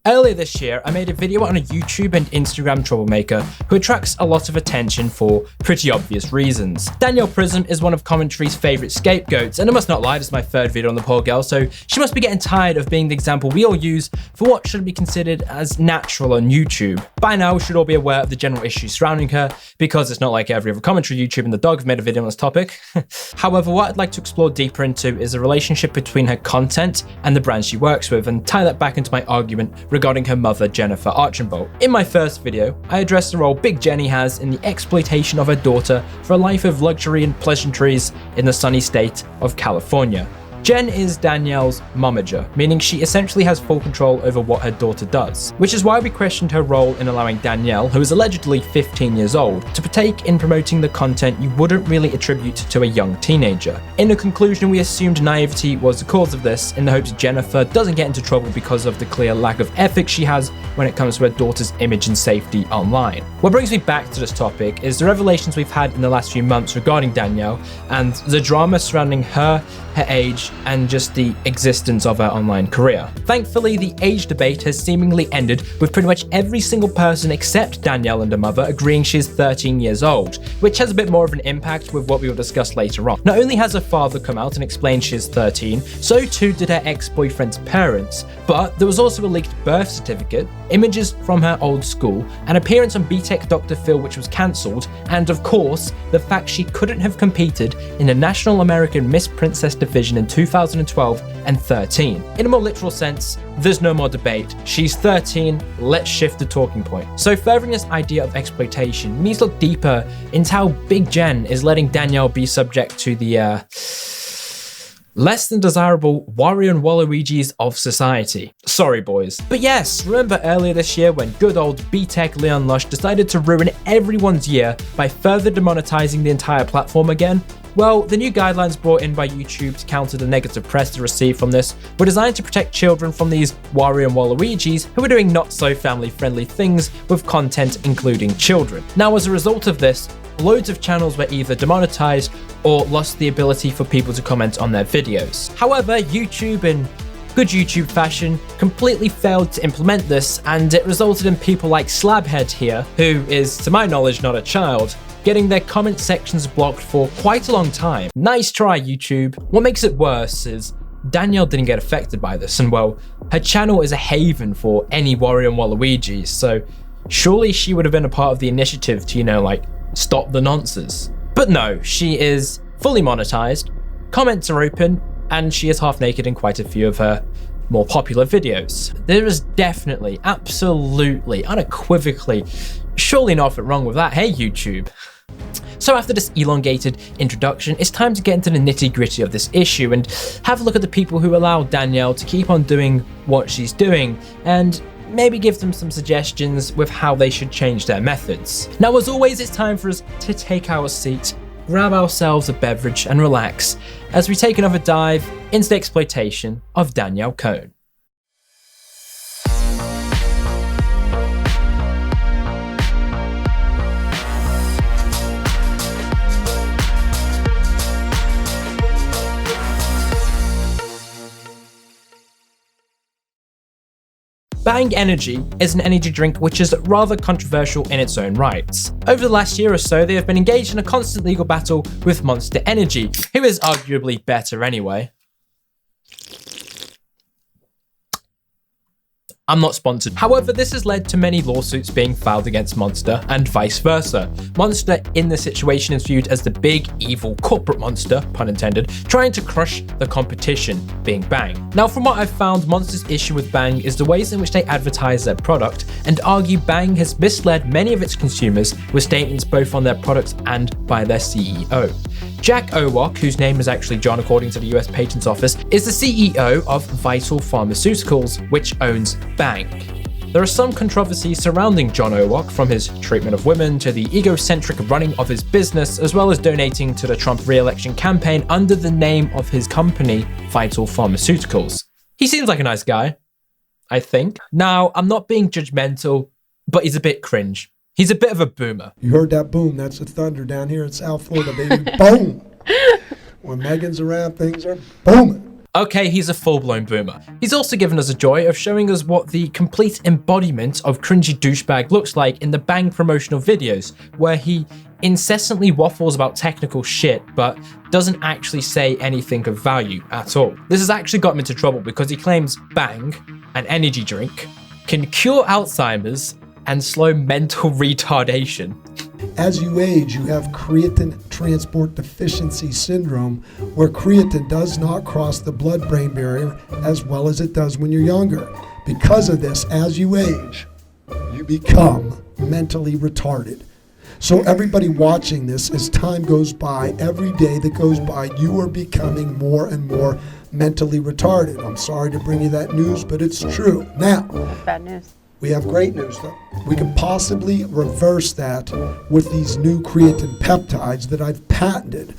Earlier this year, I made a video on a YouTube and Instagram troublemaker who attracts a lot of attention for pretty obvious reasons. Danielle Prism is one of commentary's favourite scapegoats, and I must not lie, this is my third video on the poor girl, so she must be getting tired of being the example we all use for what should be considered as natural on YouTube. By now, we should all be aware of the general issues surrounding her, because it's not like every other commentary YouTube and the dog have made a video on this topic. However, what I'd like to explore deeper into is the relationship between her content and the brand she works with, and tie that back into my argument regarding her mother, Jennifer Archambault. In my first video, I addressed the role Big Jenny has in the exploitation of her daughter for a life of luxury and pleasantries in the sunny state of California. Jen is Danielle's momager, meaning she essentially has full control over what her daughter does, which is why we questioned her role in allowing Danielle, who is allegedly 15 years old, to partake in promoting the content you wouldn't really attribute to a young teenager. In the conclusion, we assumed naivety was the cause of this, in the hopes Jennifer doesn't get into trouble because of the clear lack of ethics she has when it comes to her daughter's image and safety online. What brings me back to this topic is the revelations we've had in the last few months regarding Danielle and the drama surrounding her age, and just the existence of her online career. Thankfully, the age debate has seemingly ended with pretty much every single person except Danielle and her mother agreeing she's 13 years old, which has a bit more of an impact with what we will discuss later on. Not only has her father come out and explained she's 13, so too did her ex-boyfriend's parents, but there was also a leaked birth certificate, images from her old school, an appearance on BTEC Dr Phil which was cancelled, and of course, the fact she couldn't have competed in the National American Miss Princess division in 2012 and 13. In a more literal sense, there's no more debate. She's 13, let's shift the talking point. So furthering this idea of exploitation, we need to look deeper into how Big Jen is letting Danielle be subject to the less than desirable Wario and Waluigi's of society. Sorry boys. But yes, remember earlier this year when good old BTEC Leon Lush decided to ruin everyone's year by further demonetizing the entire platform again? Well, the new guidelines brought in by YouTube to counter the negative press they received from this were designed to protect children from these Wario and Waluigis who were doing not so family friendly things with content including children. Now as a result of this, loads of channels were either demonetized or lost the ability for people to comment on their videos. However, YouTube, in good YouTube fashion, completely failed to implement this, and it resulted in people like Slabhead here, who is, to my knowledge, not a child, getting their comment sections blocked for quite a long time. Nice try, YouTube. What makes it worse is Danielle didn't get affected by this, and well, her channel is a haven for any Wario and Waluigi, so surely she would have been a part of the initiative to, like, stop the nonsense. But no, she is fully monetized, comments are open, and she is half naked in quite a few of her more popular videos. There is definitely, absolutely, unequivocally, surely nothing wrong with that, hey YouTube. So after this elongated introduction, it's time to get into the nitty-gritty of this issue and have a look at the people who allow Danielle to keep on doing what she's doing, and maybe give them some suggestions with how they should change their methods. Now, as always, it's time for us to take our seat, grab ourselves a beverage and relax as we take another dive into the exploitation of Danielle Cohn. Bang Energy is an energy drink which is rather controversial in its own rights. Over the last year or so, they have been engaged in a constant legal battle with Monster Energy, who is arguably better anyway. I'm not sponsored. However, this has led to many lawsuits being filed against Monster and vice versa. Monster in this situation is viewed as the big evil corporate monster, pun intended, trying to crush the competition, being Bang. Now, from what I've found, Monster's issue with Bang is the ways in which they advertise their product and argue Bang has misled many of its consumers with statements both on their products and by their CEO. Jack Owak, whose name is actually John according to the US Patents Office, is the CEO of Vital Pharmaceuticals, which owns Bang. There are some controversies surrounding John Owak, from his treatment of women to the egocentric running of his business, as well as donating to the Trump re-election campaign under the name of his company, Vital Pharmaceuticals. He seems like a nice guy, I think. Now, I'm not being judgmental, but he's a bit cringe. He's a bit of a boomer. You heard that boom? That's the thunder down here in South Florida, baby. Boom! When Megan's around, things are booming. Okay, he's a full-blown boomer. He's also given us a joy of showing us what the complete embodiment of cringy douchebag looks like in the Bang promotional videos, where he incessantly waffles about technical shit, but doesn't actually say anything of value at all. This has actually got him into trouble because he claims Bang, an energy drink, can cure Alzheimer's and slow mental retardation. As you age, you have creatine transport deficiency syndrome, where creatine does not cross the blood-brain barrier as well as it does when you're younger. Because of this, as you age, you become mentally retarded. So everybody watching this, as time goes by, every day that goes by, you are becoming more and more mentally retarded. I'm sorry to bring you that news, but it's true. Now, bad news. We have great news though. We can possibly reverse that with these new creatine peptides that I've patented.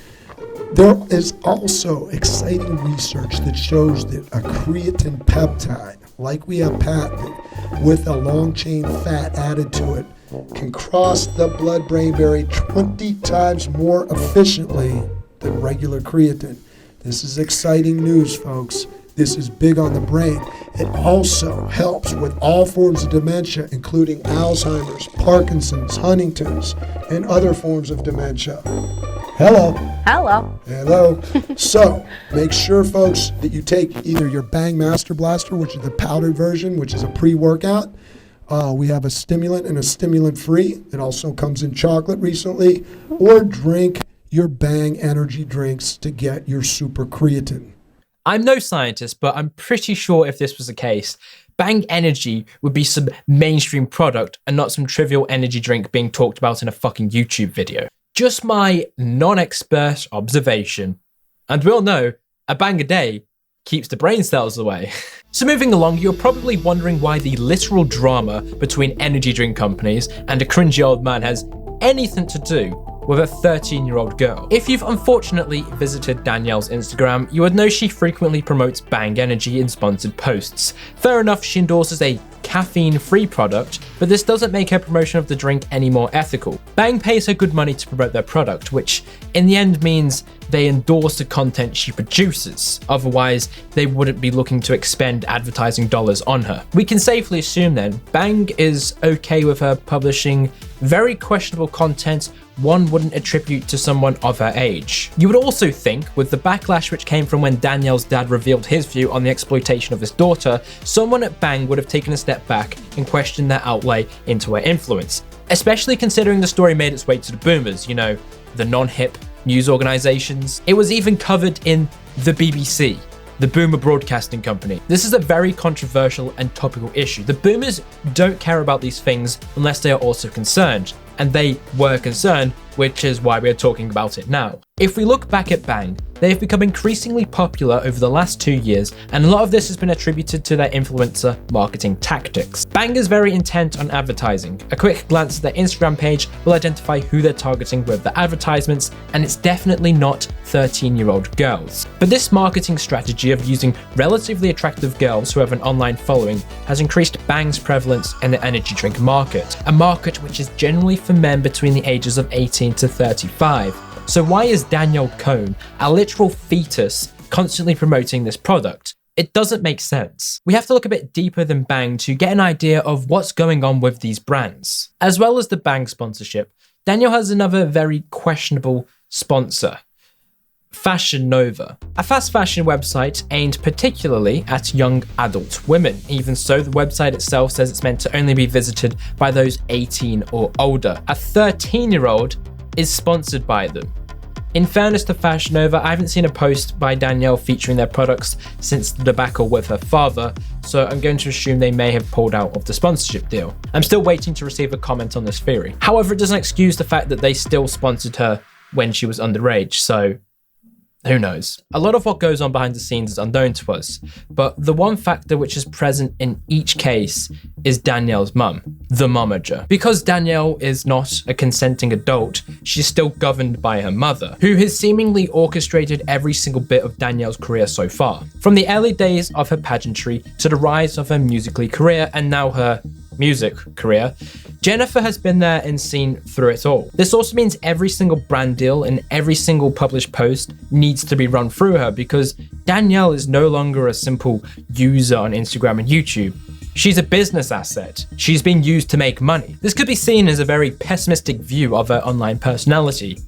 There is also exciting research that shows that a creatine peptide, like we have patented, with a long chain fat added to it, can cross the blood-brain barrier 20 times more efficiently than regular creatine. This is exciting news, folks. This is big on the brain. It also helps with all forms of dementia, including Alzheimer's, Parkinson's, Huntington's, and other forms of dementia. Hello. Hello. Hello. So make sure, folks, that you take either your Bang Master Blaster, which is the powdered version, which is a pre-workout. We have a stimulant and a stimulant-free. It also comes in chocolate recently. Or drink your Bang energy drinks to get your super creatine. I'm no scientist, but I'm pretty sure if this was the case, Bang Energy would be some mainstream product and not some trivial energy drink being talked about in a fucking YouTube video. Just my non-expert observation. And we all know, a bang a day keeps the brain cells away. So moving along, you're probably wondering why the literal drama between energy drink companies and a cringy old man has anything to do with a 13-year-old girl. If you've unfortunately visited Danielle's Instagram, you would know she frequently promotes Bang Energy in sponsored posts. Fair enough, she endorses a caffeine-free product, but this doesn't make her promotion of the drink any more ethical. Bang pays her good money to promote their product, which in the end means they endorse the content she produces. Otherwise, they wouldn't be looking to expend advertising dollars on her. We can safely assume then, Bang is okay with her publishing very questionable content one wouldn't attribute to someone of her age. You would also think, with the backlash which came from when Danielle's dad revealed his view on the exploitation of his daughter, someone at Bang would have taken a step back and questioned their outlay into her influence. Especially considering the story made its way to the boomers, you know, the non-hip news organizations. It was even covered in the BBC, the Boomer Broadcasting Company. This is a very controversial and topical issue. The boomers don't care about these things unless they are also concerned. And they were concerned, which is why we're talking about it now. If we look back at Bang, they have become increasingly popular over the last 2 years, and a lot of this has been attributed to their influencer marketing tactics. Bang is very intent on advertising. A quick glance at their Instagram page will identify who they're targeting with the advertisements, and it's definitely not 13-year-old girls. But this marketing strategy of using relatively attractive girls who have an online following has increased Bang's prevalence in the energy drink market, a market which is generally for men between the ages of 18 to 35. So why is Danielle Cohn, a literal fetus, constantly promoting this product? It doesn't make sense. We have to look a bit deeper than Bang to get an idea of what's going on with these brands. As well as the Bang sponsorship, Danielle has another very questionable sponsor, Fashion Nova, a fast fashion website aimed particularly at young adult women. Even so, the website itself says it's meant to only be visited by those 18 or older. A 13-year-old is sponsored by them. In fairness to Fashion Nova, I haven't seen a post by Danielle featuring their products since the debacle with her father, so I'm going to assume they may have pulled out of the sponsorship deal. I'm still waiting to receive a comment on this theory. However, it doesn't excuse the fact that they still sponsored her when she was underage, so who knows? A lot of what goes on behind the scenes is unknown to us, but the one factor which is present in each case is Danielle's mum, the momager. Because Danielle is not a consenting adult, she's still governed by her mother, who has seemingly orchestrated every single bit of Danielle's career so far. From the early days of her pageantry to the rise of her musically career and now her music career, Jennifer has been there and seen through it all. This also means every single brand deal and every single published post needs to be run through her because Danielle is no longer a simple user on Instagram and YouTube. She's a business asset. She's being used to make money. This could be seen as a very pessimistic view of her online personality,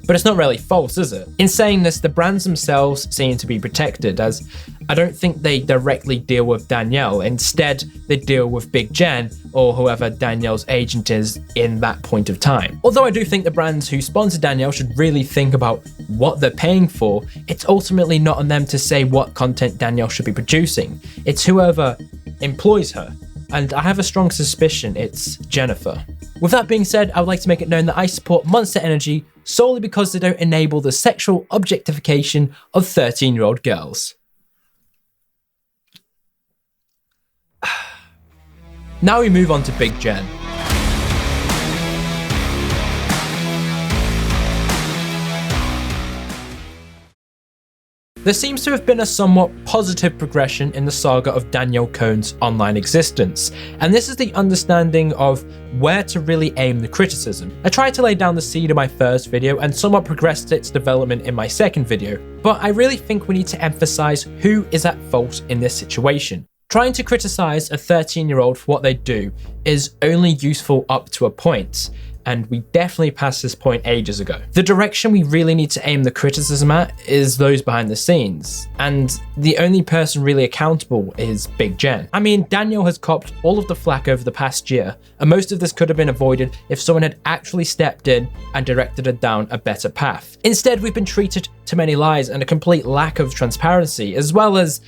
but it's not really false, is it? In saying this, the brands themselves seem to be protected, as I don't think they directly deal with Danielle. Instead, they deal with Big Jen, or whoever Danielle's agent is in that point of time. Although I do think the brands who sponsor Danielle should really think about what they're paying for, it's ultimately not on them to say what content Danielle should be producing. It's whoever employs her, and I have a strong suspicion it's Jennifer. With that being said, I would like to make it known that I support Monster Energy solely because they don't enable the sexual objectification of 13-year-old girls. Now we move on to Big Jen. There seems to have been a somewhat positive progression in the saga of Danielle Cohn's online existence, and this is the understanding of where to really aim the criticism. I tried to lay down the seed in my first video and somewhat progressed its development in my second video, but I really think we need to emphasize who is at fault in this situation. Trying to criticize a 13-year-old for what they do is only useful up to a point, and we definitely passed this point ages ago. The direction we really need to aim the criticism at is those behind the scenes, and the only person really accountable is Big Jen. I mean, Danielle has copped all of the flack over the past year, and most of this could have been avoided if someone had actually stepped in and directed her down a better path. Instead, we've been treated to many lies and a complete lack of transparency, as well as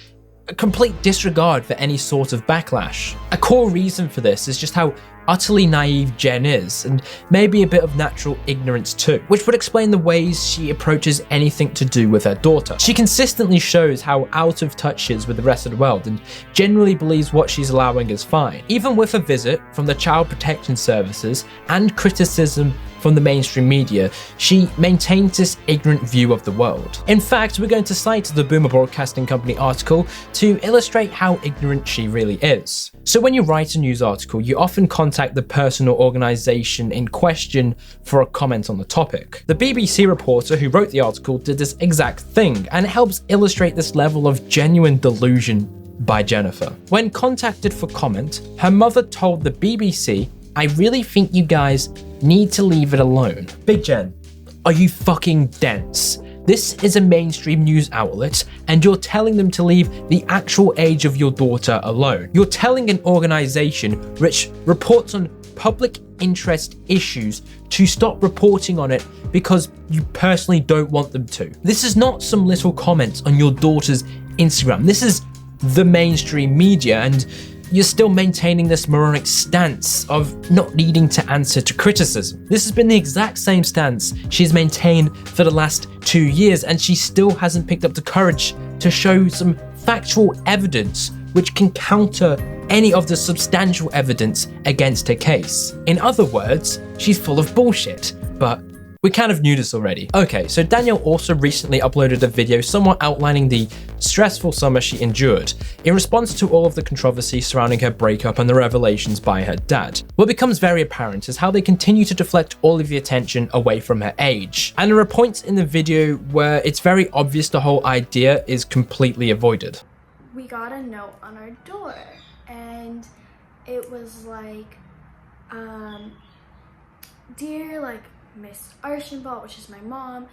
a complete disregard for any sort of backlash. A core reason for this is just how utterly naive Jen is, and maybe a bit of natural ignorance too, which would explain the ways she approaches anything to do with her daughter. She consistently shows how out of touch she is with the rest of the world and generally believes what she's allowing is fine. Even with a visit from the Child Protection Services and criticism from the mainstream media, she maintains this ignorant view of the world. In fact, we're going to cite the Boomer Broadcasting Company article to illustrate how ignorant she really is. So when you write a news article, you often contact the person or organization in question for a comment on the topic. The BBC reporter who wrote the article did this exact thing, and it helps illustrate this level of genuine delusion by Jennifer. When contacted for comment, her mother told the BBC, "I really think you guys need to leave it alone." Big Jen, are you fucking dense? This is a mainstream news outlet, and you're telling them to leave the actual age of your daughter alone. You're telling an organization which reports on public interest issues to stop reporting on it because you personally don't want them to. This is not some little comment on your daughter's Instagram. This is the mainstream media, and you're still maintaining this moronic stance of not needing to answer to criticism. This has been the exact same stance she's maintained for the last 2 years, and she still hasn't picked up the courage to show some factual evidence which can counter any of the substantial evidence against her case. In other words, she's full of bullshit, but we kind of knew this already. Okay, so Danielle also recently uploaded a video somewhat outlining the stressful summer she endured in response to all of the controversy surrounding her breakup and the revelations by her dad. What becomes very apparent is how they continue to deflect all of the attention away from her age. And there are points in the video where it's very obvious the whole idea is completely avoided. We got a note on our door, and it was like, dear, like, Miss Archambault, which is my mom,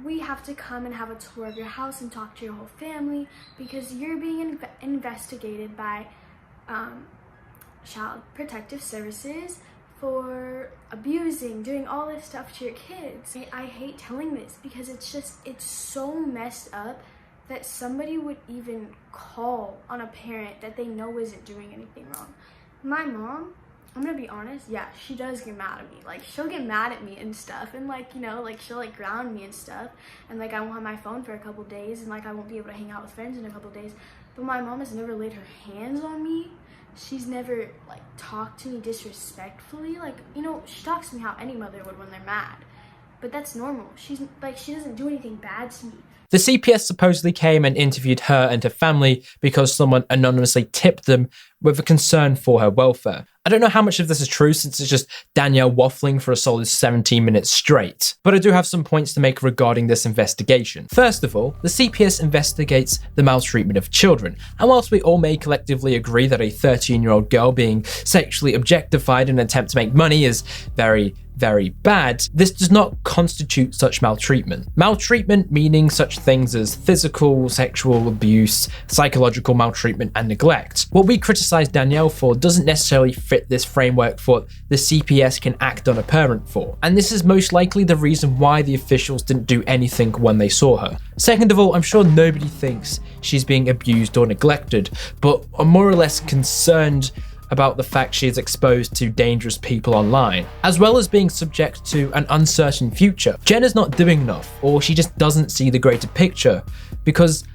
we have to come and have a tour of your house and talk to your whole family because you're being investigated by Child Protective Services for abusing, doing all this stuff to your kids. I hate telling this because it's so messed up that somebody would even call on a parent that they know isn't doing anything wrong. My mom, I'm gonna be honest, yeah, she does get mad at me. Like, she'll get mad at me and stuff, and like, you know, like, she'll like ground me and stuff, and like, I won't have my phone for a couple days, and like, I won't be able to hang out with friends in a couple days. But my mom has never laid her hands on me. She's never like talked to me disrespectfully. Like, you know, she talks to me how any mother would when they're mad, but that's normal. She's like, she doesn't do anything bad to me. The CPS supposedly came and interviewed her and her family because someone anonymously tipped them with a concern for her welfare. I don't know how much of this is true since it's just Danielle waffling for a solid 17 minutes straight, but I do have some points to make regarding this investigation. First of all, the CPS investigates the maltreatment of children, and whilst we all may collectively agree that a 13-year-old girl being sexually objectified in an attempt to make money is very bad, this does not constitute such maltreatment. Maltreatment meaning such things as physical, sexual abuse, psychological maltreatment, and neglect. What we criticize Danielle for doesn't necessarily fit this framework for what the CPS can act on a parent for, and this is most likely the reason why the officials didn't do anything when they saw her. Second of all, I'm sure nobody thinks she's being abused or neglected, but are more or less concerned about the fact she is exposed to dangerous people online, as well as being subject to an uncertain future. Jenna's not doing enough, or she just doesn't see the greater picture, because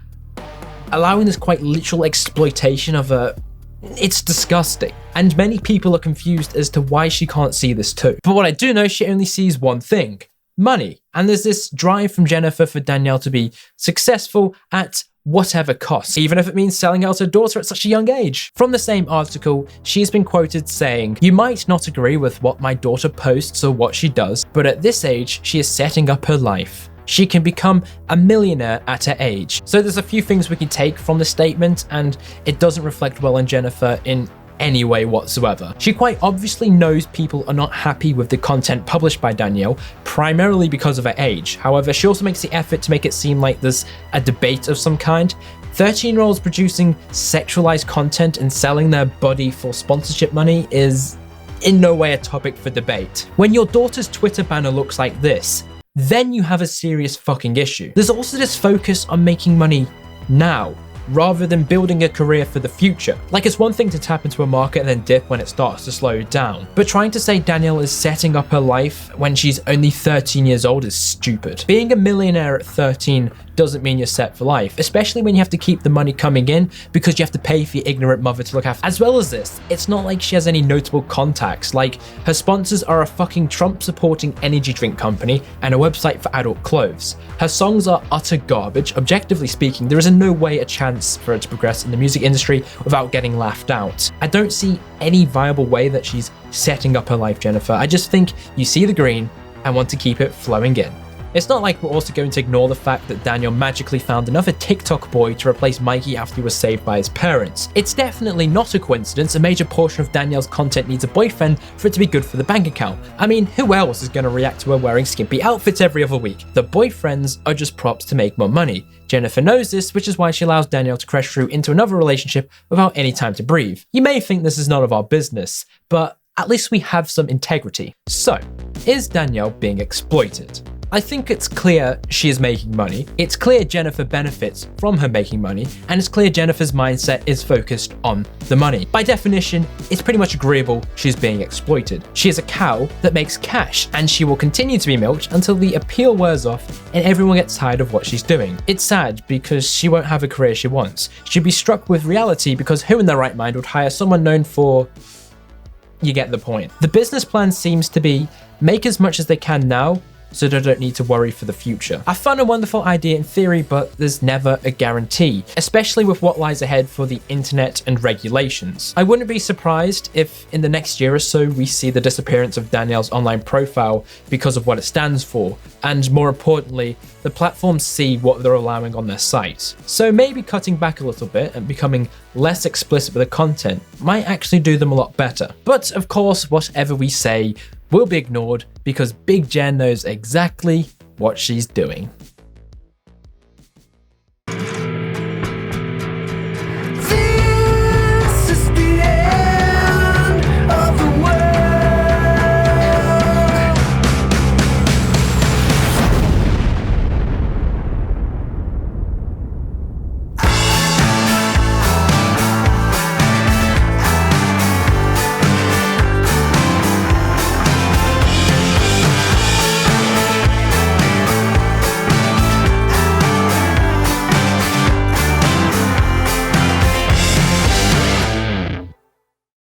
allowing this quite literal exploitation of her, it's disgusting. And many people are confused as to why she can't see this too. But what I do know, she only sees one thing: money. And there's this drive from Jennifer for Danielle to be successful at whatever cost, even if it means selling out her daughter at such a young age. From the same article, she's been quoted saying, "You might not agree with what my daughter posts or what she does, but at this age, she is setting up her life. She can become a millionaire at her age." So there's a few things we can take from the statement, and it doesn't reflect well on Jennifer in any way whatsoever. She quite obviously knows people are not happy with the content published by Danielle, primarily because of her age. However, she also makes the effort to make it seem like there's a debate of some kind. 13-year-olds producing sexualized content and selling their body for sponsorship money is in no way a topic for debate. When your daughter's Twitter banner looks like this, then you have a serious fucking issue. There's also this focus on making money now, rather than building a career for the future. Like, it's one thing to tap into a market and then dip when it starts to slow down, but trying to say Danielle is setting up her life when she's only 13 years old is stupid. Being a millionaire at 13 doesn't mean you're set for life, especially when you have to keep the money coming in because you have to pay for your ignorant mother to look after. As well as this, it's not like she has any notable contacts. Like, her sponsors are a fucking Trump-supporting energy drink company and a website for adult clothes. Her songs are utter garbage. Objectively speaking, there is in no way a chance for her to progress in the music industry without getting laughed out. I don't see any viable way that she's setting up her life, Jennifer. I just think you see the green and want to keep it flowing in. It's not like we're also going to ignore the fact that Danielle magically found another TikTok boy to replace Mikey after he was saved by his parents. It's definitely not a coincidence a major portion of Danielle's content needs a boyfriend for it to be good for the bank account. I mean, who else is going to react to her wearing skimpy outfits every other week? The boyfriends are just props to make more money. Jennifer knows this, which is why she allows Danielle to crash through into another relationship without any time to breathe. You may think this is none of our business, but at least we have some integrity. So, is Danielle being exploited? I think it's clear she is making money. It's clear Jennifer benefits from her making money, and it's clear Jennifer's mindset is focused on the money. By definition, it's pretty much agreeable she's being exploited. She is a cow that makes cash, and she will continue to be milked until the appeal wears off and everyone gets tired of what she's doing. It's sad because she won't have a career she wants. She'll be struck with reality because who in their right mind would hire someone known for... You get the point. The business plan seems to be make as much as they can now, so they don't need to worry for the future. I found a wonderful idea in theory, but there's never a guarantee, especially with what lies ahead for the internet and regulations. I wouldn't be surprised if in the next year or so we see the disappearance of Danielle's online profile because of what it stands for, and more importantly, the platforms see what they're allowing on their site. So maybe cutting back a little bit and becoming less explicit with the content might actually do them a lot better. But of course, whatever we say will be ignored because Big Jen knows exactly what she's doing.